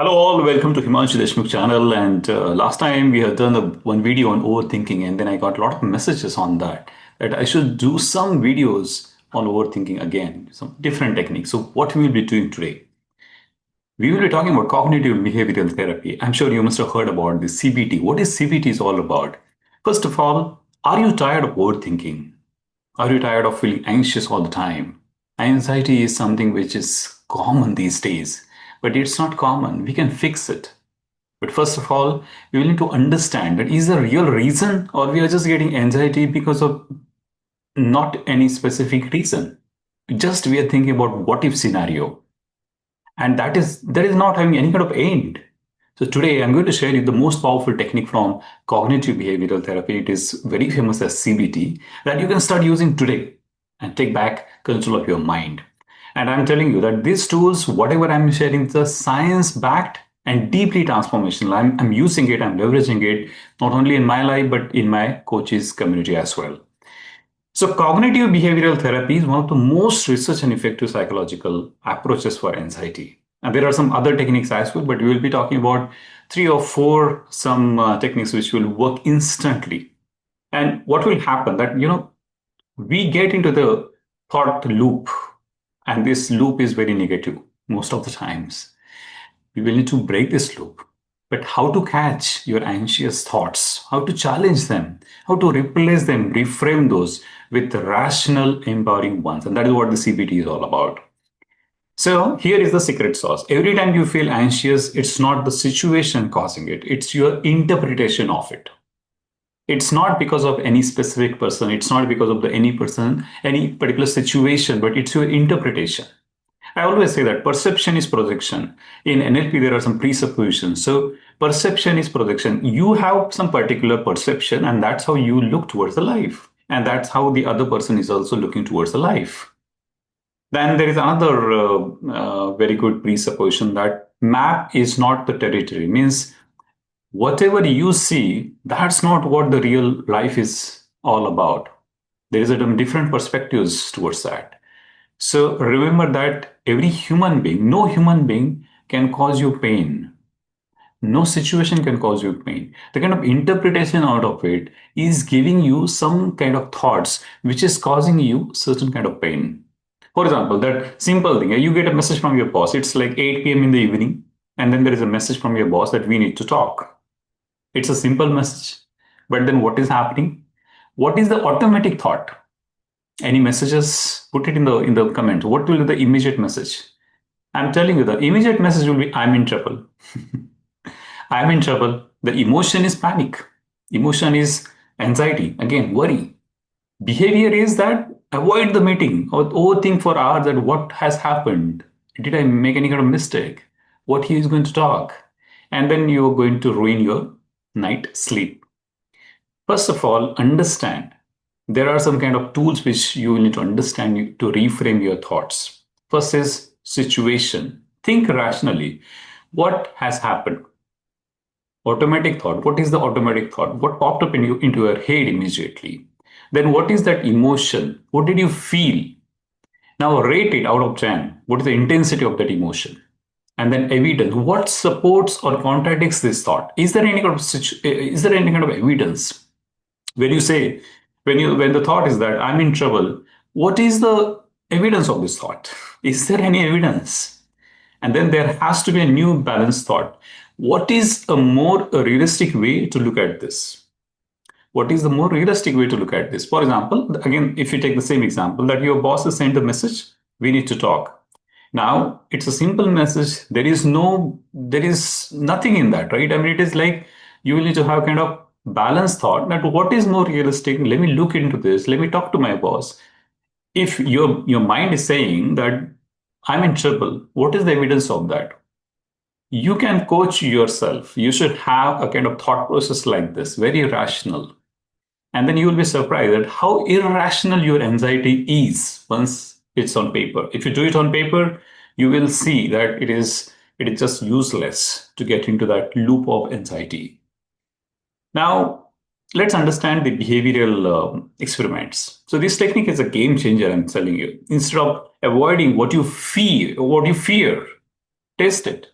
Hello all, welcome to Himanshu Deshmukh channel. And last time we had done one video on overthinking, and then I got a lot of messages on that I should do some videos on overthinking again, some different techniques. So what we will be doing today, we will be talking about cognitive behavioral therapy. I'm sure you must have heard about this CBT. What is CBT is all about? First of all, are you tired of overthinking? Are you tired of feeling anxious all the time? Anxiety is something which is common these days, but it's not common. We can fix it. But first of all, we will need to understand that is there a real reason, or we are just getting anxiety because of not any specific reason. Just we are thinking about what if scenario. And that is not having any kind of end. So today I'm going to share you the most powerful technique from cognitive behavioral therapy. It is very famous as CBT that you can start using today and take back control of your mind. And I'm telling you that these tools, whatever I'm sharing, the science backed and deeply transformational. I'm using it, I'm leveraging it, not only in my life, but in my coaches community as well. So cognitive behavioral therapy is one of the most research and effective psychological approaches for anxiety. And there are some other techniques as well, but we will be talking about three or four some techniques which will work instantly. And what will happen that, we get into the thought loop, and this loop is very negative most of the times. We will need to break this loop. But how to catch your anxious thoughts, how to challenge them, how to replace them, reframe those with rational, empowering ones. And that is what the CBT is all about. So here is the secret sauce. Every time you feel anxious, it's not the situation causing it, it's your interpretation of it. It's not because of any specific person, it's not because of any person, any particular situation, but it's your interpretation. I always say that perception is projection. In NLP, there are some presuppositions. So perception is projection. You have some particular perception, and that's how you look towards the life. And that's how the other person is also looking towards the life. Then there is another very good presupposition that map is not the territory. Means whatever you see, that's not what the real life is all about. There is a different perspectives towards that. So remember that every human being, no human being can cause you pain. No situation can cause you pain. The kind of interpretation out of it is giving you some kind of thoughts which is causing you certain kind of pain. For example, that simple thing, you get a message from your boss. It's like 8 p.m. in the evening, and then there is a message from your boss that we need to talk. It's a simple message. But then what is happening? What is the automatic thought? Any messages? Put it in the comment. What will be the immediate message? I'm telling you, the immediate message will be I'm in trouble. I'm in trouble. The emotion is panic. Emotion is anxiety. Again, worry. Behavior is that avoid the meeting or overthink for hours that what has happened. Did I make any kind of mistake? What he is going to talk? And then you're going to ruin your night sleep. First of all, understand there are some kind of tools which you will need to understand to reframe your thoughts. First is situation. Think rationally. What has happened? Automatic thought. What is the automatic thought? What popped up into your head immediately? Then what is that emotion? What did you feel? Now rate it out of 10. What is the intensity of that emotion? And then evidence. What supports or contradicts this thought? Is there any kind of evidence? When you say, when the thought is that I'm in trouble, what is the evidence of this thought? Is there any evidence? And then there has to be a new balanced thought. What is a more realistic way to look at this? What is the more realistic way to look at this? For example, again, if you take the same example that your boss has sent a message, we need to talk. Now, it's a simple message. There is nothing in that, right? I mean, it is like you will need to have kind of balanced thought that what is more realistic. Let me look into this. Let me talk to my boss. If your mind is saying that I'm in trouble, what is the evidence of that? You can coach yourself. You should have a kind of thought process like this, very rational. And then you will be surprised at how irrational your anxiety is once it's on paper. If you do it on paper, you will see that it is just useless to get into that loop of anxiety. Now, let's understand the behavioral experiments. So this technique is a game changer, I'm telling you. Instead of avoiding what you fear, test it.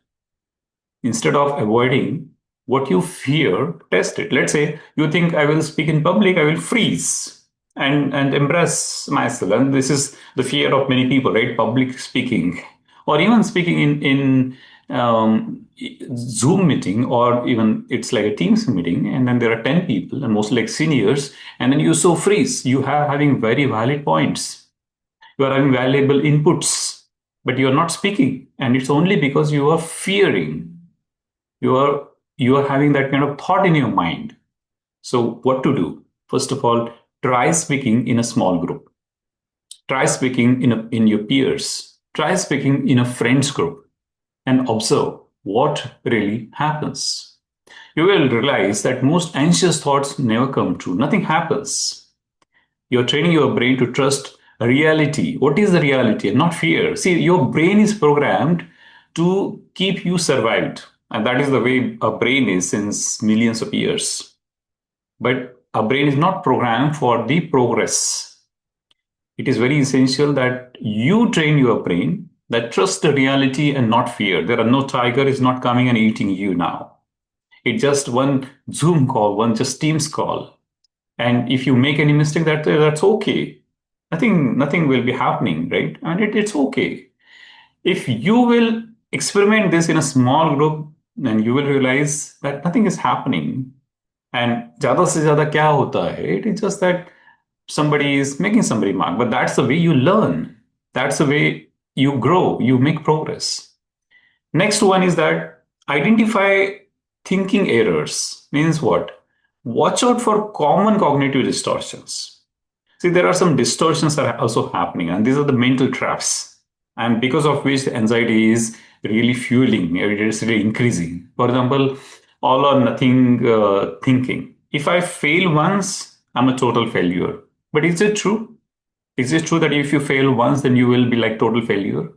Instead of avoiding what you fear, test it. Let's say you think I will speak in public, I will freeze and embrace myself. And this is the fear of many people, right? Public speaking, or even speaking in Zoom meeting, or even it's like a Teams meeting, and then there are 10 people, and mostly like seniors, and then you so freeze. You are having very valid points. You are having valuable inputs, but you are not speaking, and it's only because you are fearing. You are having that kind of thought in your mind. So what to do? First of all, try speaking in a small group. Try speaking in your peers. Try speaking in a friends group and observe what really happens. You will realize that most anxious thoughts never come true. Nothing happens. You're training your brain to trust reality. What is the reality and not fear? See, your brain is programmed to keep you survived. And that is the way a brain is since millions of years. But a brain is not programmed for the progress. It is very essential that you train your brain that trust the reality and not fear. There are no tiger is not coming and eating you now. It's just one Zoom call, one just Teams call. And if you make any mistake, that's okay. Nothing will be happening, right? And it's okay. If you will experiment this in a small group, then you will realize that nothing is happening. And ज़्यादा से ज़्यादा क्या होता है? It's just that somebody is making some remark, but that's the way you learn. That's the way you grow, you make progress. Next one is that identify thinking errors. Means what? Watch out for common cognitive distortions. See, there are some distortions that are also happening, and these are the mental traps, and because of which the anxiety is really fueling, it is really increasing. For example, all or nothing thinking. If I fail once, I'm a total failure. But is it true? Is it true that if you fail once, then you will be like total failure?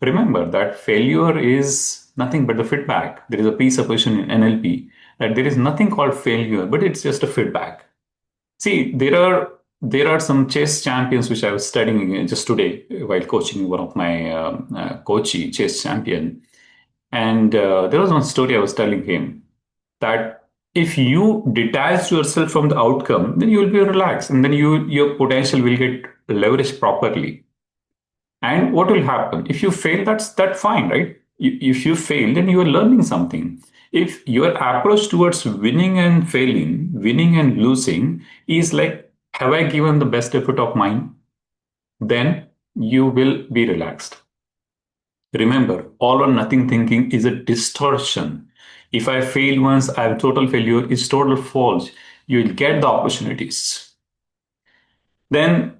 Remember that failure is nothing but the feedback. There is a presupposition in NLP that there is nothing called failure, but it's just a feedback. See, there are some chess champions which I was studying just today while coaching one of my coachee, chess champion. And there was one story I was telling him that if you detach yourself from the outcome, then you will be relaxed, and then your potential will get leveraged properly. And what will happen if you fail? That's fine, right? If you fail, then you are learning something. If your approach towards winning and failing, winning and losing is like, have I given the best effort of mine? Then you will be relaxed. Remember, all or nothing thinking is a distortion. If I fail once, I have total failure. It's total false. You will get the opportunities. Then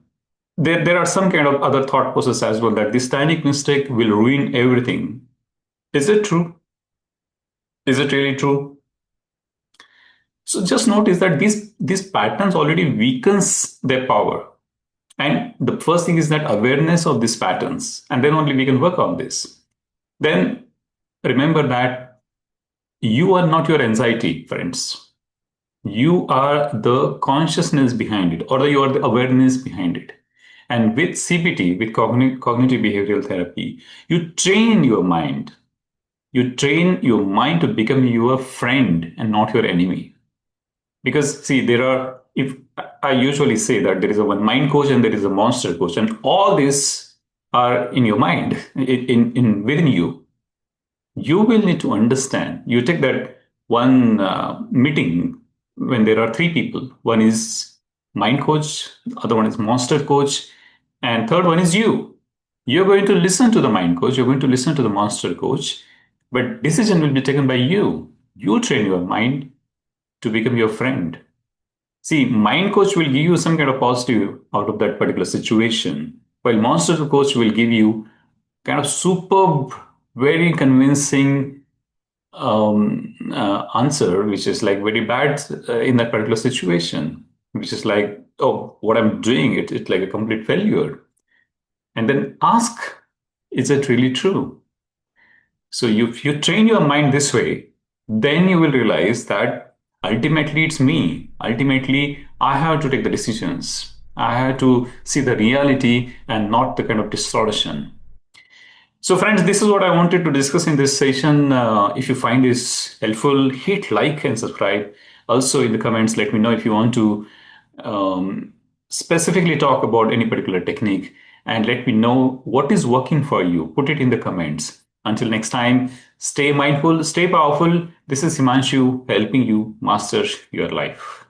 there are some kind of other thought process as well that this tiny mistake will ruin everything. Is it true? Is it really true? So just notice that these patterns already weakens their power. And the first thing is that awareness of these patterns, and then only we can work on this. Then remember that you are not your anxiety, friends. You are the consciousness behind it, or you are the awareness behind it. And with CBT, with cognitive behavioral therapy, you train your mind. You train your mind to become your friend and not your enemy. Because see, if I usually say that there is a one mind coach and there is a monster coach, and all these are in your mind, in within you. You will need to understand. You take that one meeting when there are three people. One is mind coach, the other one is monster coach, and third one is you. You're going to listen to the mind coach, you're going to listen to the monster coach, but decision will be taken by you. You train your mind to become your friend. See, mind coach will give you some kind of positive out of that particular situation, while monster coach will give you kind of superb, very convincing answer, which is like very bad in that particular situation, which is like, oh, what I'm doing, it's like a complete failure. And then ask, is it really true? So if you train your mind this way, then you will realize that ultimately it's me. Ultimately, I have to take the decisions. I have to see the reality and not the kind of distortion. So friends, this is what I wanted to discuss in this session. If you find this helpful, hit like and subscribe. Also in the comments, let me know if you want to specifically talk about any particular technique, and let me know what is working for you. Put it in the comments. Until next time, stay mindful, stay powerful. This is Himanshu helping you master your life.